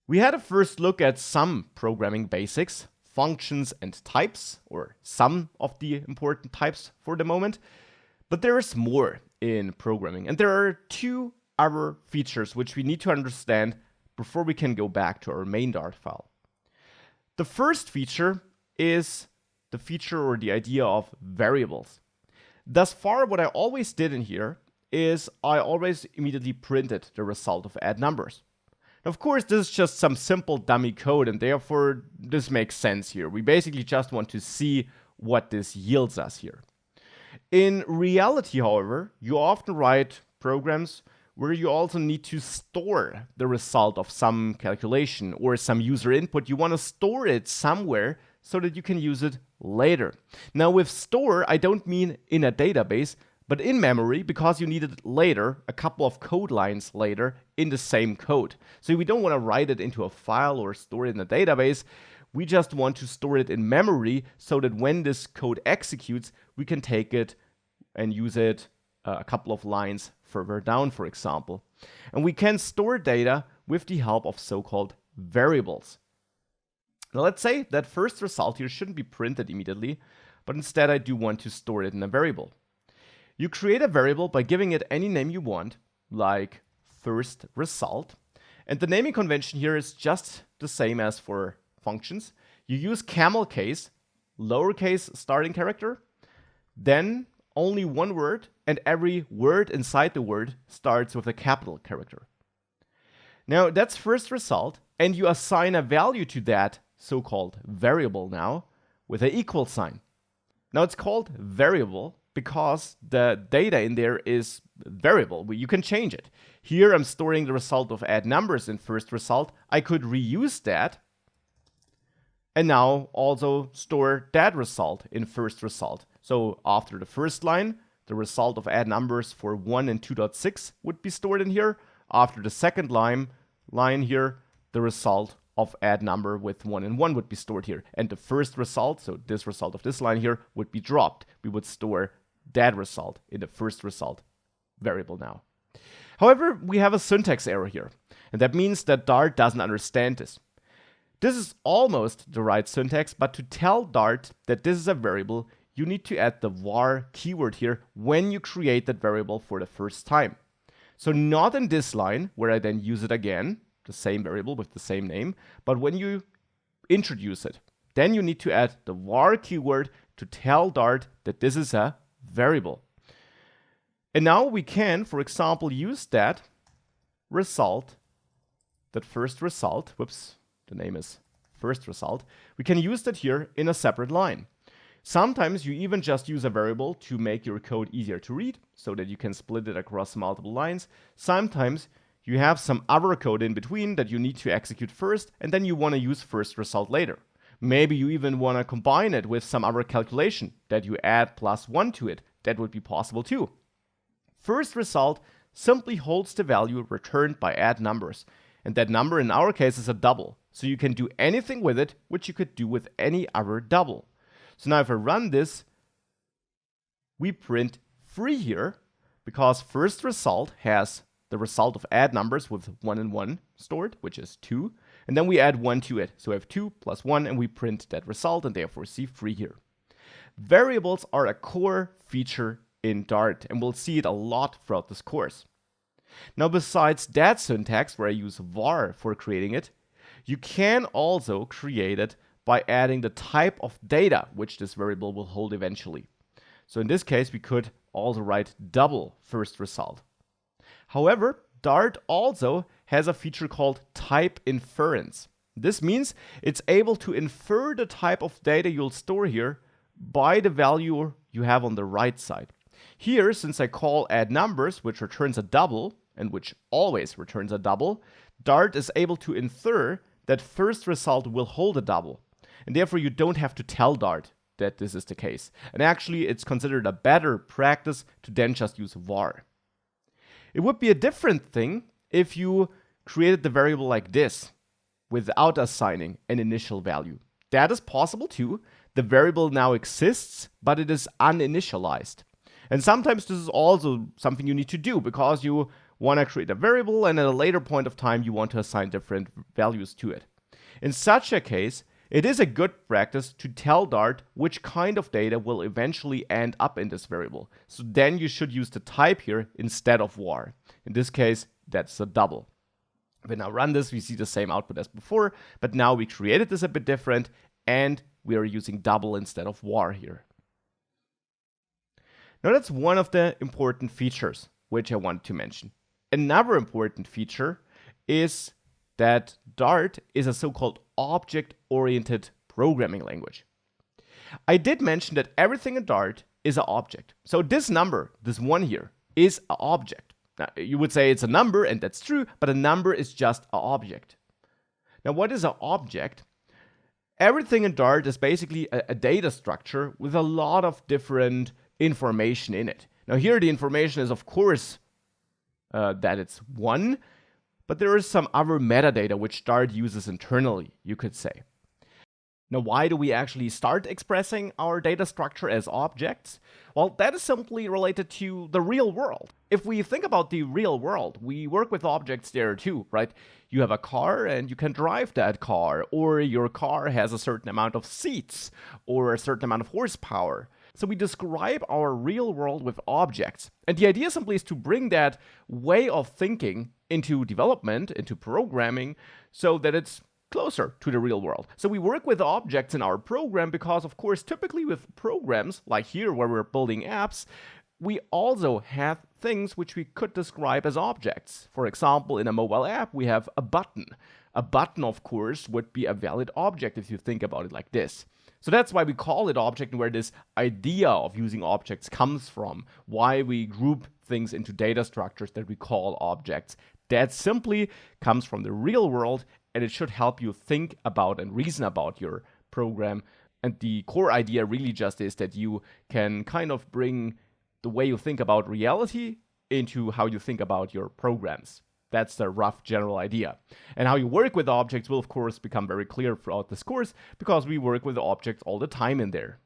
We had a first look at some programming basics, functions and types, or some of the important types for the moment. But there is more in programming, and there are two other features which we need to understand before we can go back to our main Dart file. The first feature is the feature or the idea of variables. Thus far, what I always did in here is I always immediately printed the result of add numbers. Of course, this is just some simple dummy code, and therefore this makes sense here. We basically just want to see what this yields us here. In reality, however, you often write programs where you also need to store the result of some calculation or some user input. You want to store it somewhere so that you can use it later. Now with store, I don't mean in a database, but in memory, because you need it later, a couple of code lines later in the same code. So we don't want to write it into a file or store it in a database. We just want to store it in memory so that when this code executes, we can take it and use it a couple of lines further down, for example. And we can store data with the help of so-called variables. Now let's say that first result here shouldn't be printed immediately, but instead I do want to store it in a variable. You create a variable by giving it any name you want, like first result. And the naming convention here is just the same as for functions. You use camel case, lowercase starting character, then only one word, and every word inside the word starts with a capital character. Now that's first result, and you assign a value to that so-called variable now with an equal sign. Now it's called variable because the data in there is variable. You can change it. Here I'm storing the result of add numbers in first result. I could reuse that and now also store that result in first result. So after the first line, the result of add numbers for 1 and 2.6 would be stored in here. After the second line here, the result of add number with 1 and 1 would be stored here. And the first result, so this result of this line here, would be dropped. We would store that result in the first result variable now. However, we have a syntax error here. And that means that Dart doesn't understand this. This is almost the right syntax, but to tell Dart that this is a variable, you need to add the var keyword here when you create that variable for the first time. So not in this line, where I then use it again, the same variable with the same name, but when you introduce it, then you need to add the var keyword to tell Dart that this is a variable. And now we can, for example, use that result, that first result, whoops, the name is first result, we can use that here in a separate line. Sometimes you even just use a variable to make your code easier to read so that you can split it across multiple lines. Sometimes you have some other code in between that you need to execute first, and then you want to use first result later. Maybe you even want to combine it with some other calculation that you add +1 to it. That would be possible too. First result simply holds the value returned by add numbers. And that number in our case is a double. So you can do anything with it, which you could do with any other double. So now if I run this, we print 3 here because first result has the result of add numbers with 1 and 1 stored, which is 2. And then we add 1 to it. So we have 2 + 1, and we print that result and therefore see 3 here. Variables are a core feature in Dart, and we'll see it a lot throughout this course. Now, besides that syntax where I use var for creating it, you can also create it by adding the type of data which this variable will hold eventually. So in this case, we could also write double first result. However, Dart also has a feature called type inference. This means it's able to infer the type of data you'll store here by the value you have on the right side. Here, since I call add numbers, which returns a double, and which always returns a double, Dart is able to infer that first result will hold a double. And therefore, you don't have to tell Dart that this is the case. And actually, it's considered a better practice to then just use var. It would be a different thing if you created the variable like this, without assigning an initial value. That is possible too. The variable now exists, but it is uninitialized. And sometimes this is also something you need to do because you want to create a variable, and at a later point of time, you want to assign different values to it. In such a case, it is a good practice to tell Dart which kind of data will eventually end up in this variable. So then you should use the type here instead of var. In this case, that's a double. If we now run this, we see the same output as before, but now we created this a bit different, and we are using double instead of var here. Now that's one of the important features which I wanted to mention. Another important feature is that Dart is a so-called object-oriented programming language. I did mention that everything in Dart is an object. So this number, this one here, is an object. Now, you would say it's a number, and that's true, but a number is just an object. Now, what is an object? Everything in Dart is basically a data structure with a lot of different information in it. Now, here the information is, of course, that it's 1, but there is some other metadata which Dart uses internally, you could say. Now, why do we actually start expressing our data structure as objects? Well, that is simply related to the real world. If we think about the real world, we work with objects there too, right? You have a car and you can drive that car, or your car has a certain amount of seats or a certain amount of horsepower. So we describe our real world with objects. And the idea simply is to bring that way of thinking into development, into programming, so that it's closer to the real world. So we work with objects in our program because, of course, typically with programs, like here where we're building apps, we also have things which we could describe as objects. For example, in a mobile app, we have a button. A button, of course, would be a valid object if you think about it like this. So that's why we call it object, and where this idea of using objects comes from, why we group things into data structures that we call objects. That simply comes from the real world, and it should help you think about and reason about your program. And the core idea really just is that you can kind of bring the way you think about reality into how you think about your programs. That's the rough general idea. And how you work with objects will, of course, become very clear throughout this course, because we work with objects all the time in there.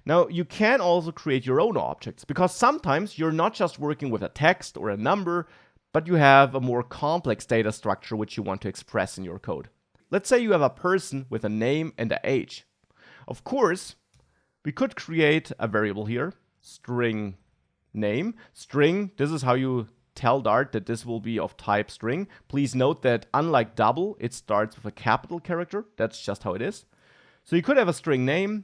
Now, you can also create your own objects, because sometimes you're not just working with a text or a number, but you have a more complex data structure which you want to express in your code. Let's say you have a person with a name and an age. Of course, we could create a variable here, string name. String, this is how you tell Dart that this will be of type string. Please note that unlike double, it starts with a capital character. That's just how it is. So you could have a string name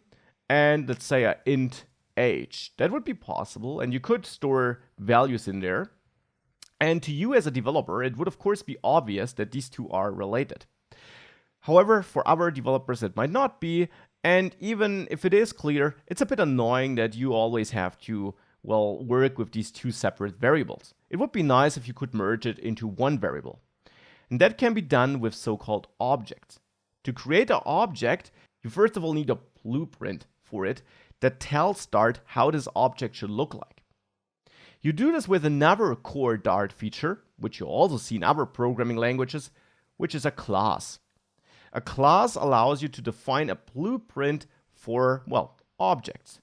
and let's say a int age. That would be possible, and you could store values in there. And to you as a developer, it would of course be obvious that these two are related. However, for other developers it might not be, and even if it is clear, it's a bit annoying that you always have to, well, work with these two separate variables. It would be nice if you could merge it into one variable. And that can be done with so-called objects. To create an object, you first of all need a blueprint for it that tells Dart how this object should look like. You do this with another core Dart feature, which you also see in other programming languages, which is a class. A class allows you to define a blueprint for, well, objects.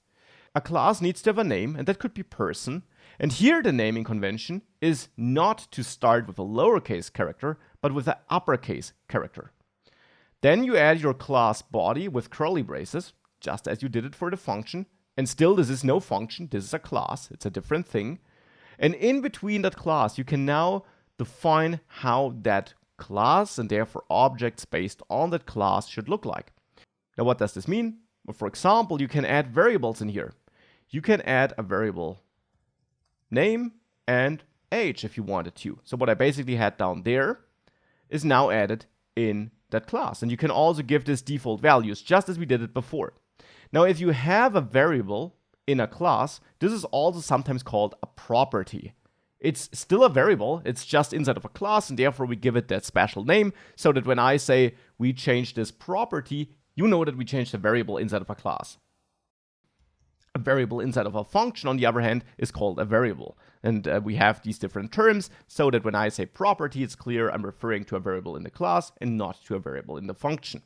A class needs to have a name, and that could be person. And here the naming convention is not to start with a lowercase character, but with an uppercase character. Then you add your class body with curly braces, just as you did it for the function. And still, this is no function, this is a class, it's a different thing. And in between that class, you can now define how that class, and therefore objects based on that class, should look like. Now, what does this mean? Well, for example, you can add variables in here. You can add a variable name and age if you wanted to. So what I basically had down there is now added in that class. And you can also give this default values, just as we did it before. Now, if you have a variable in a class, this is also sometimes called a property. It's still a variable, it's just inside of a class, and therefore we give it that special name, so that when I say we change this property, you know that we changed a variable inside of a class. A variable inside of a function, on the other hand, is called a variable. And we have these different terms, so that when I say property, it's clear I'm referring to a variable in the class and not to a variable in the function.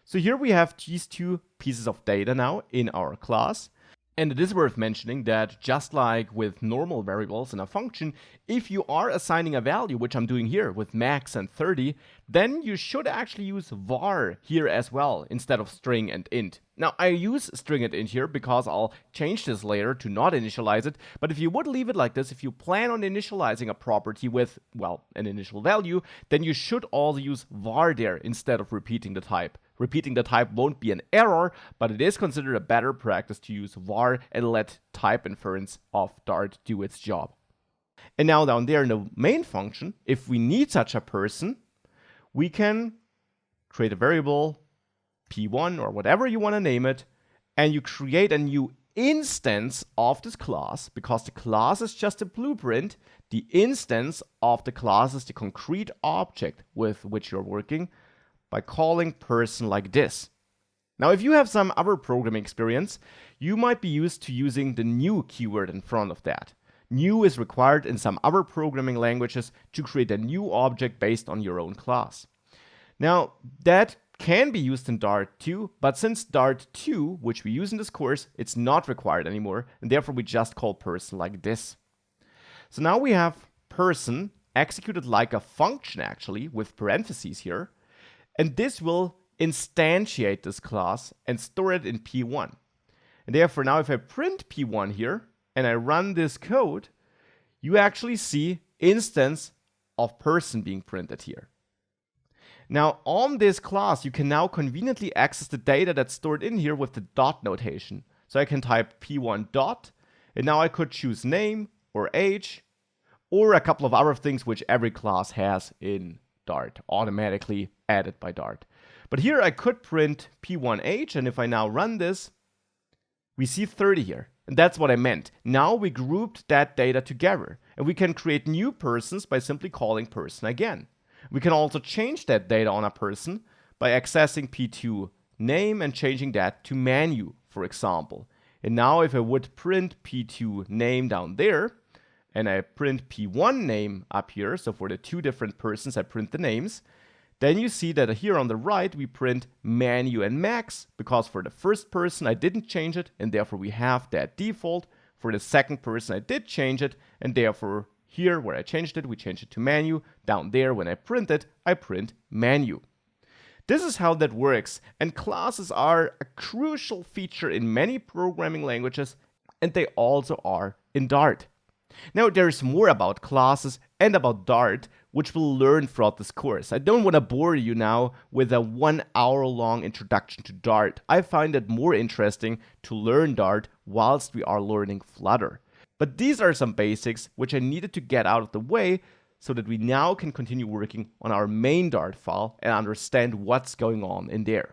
So here we have these two pieces of data now in our class. And it is worth mentioning that just like with normal variables in a function, if you are assigning a value, which I'm doing here with max and 30, then you should actually use var here as well instead of string and int. Now I use string and int here because I'll change this later to not initialize it, but if you would leave it like this, if you plan on initializing a property with, well, an initial value, then you should also use var there instead of repeating the type. Repeating the type won't be an error, but it is considered a better practice to use var and let type inference of Dart do its job. And now down there in the main function, if we need such a person, we can create a variable p1 or whatever you want to name it, and you create a new instance of this class, because the class is just a blueprint. The instance of the class is the concrete object with which you're working, by calling person like this. Now, if you have some other programming experience, you might be used to using the new keyword in front of that. New is required in some other programming languages to create a new object based on your own class. Now, that can be used in Dart too, but since Dart 2, which we use in this course, it's not required anymore, and therefore we just call person like this. So now we have person executed like a function actually, with parentheses here. And this will instantiate this class and store it in P1. And therefore now if I print P1 here and I run this code, you actually see instance of person being printed here. Now on this class, you can now conveniently access the data that's stored in here with the dot notation. So I can type P1 dot, and now I could choose name or age or a couple of other things which every class has in Dart, automatically added by Dart. But here I could print p1age, and if I now run this, we see 30 here. And that's what I meant. Now we grouped that data together, and we can create new persons by simply calling person again. We can also change that data on a person by accessing p2 name and changing that to menu, for example. And now if I would print p2 name down there, and I print p1 name up here, so for the two different persons I print the names, then you see that here on the right we print menu and max, because for the first person I didn't change it, and therefore we have that default. For the second person I did change it, and therefore here where I changed it, we changed it to menu. Down there when I print it, I print menu. This is how that works, and classes are a crucial feature in many programming languages, and they also are in Dart. Now there's more about classes and about Dart, which we'll learn throughout this course. I don't want to bore you now with a 1 hour long introduction to Dart. I find it more interesting to learn Dart whilst we are learning Flutter. But these are some basics which I needed to get out of the way so that we now can continue working on our main Dart file and understand what's going on in there.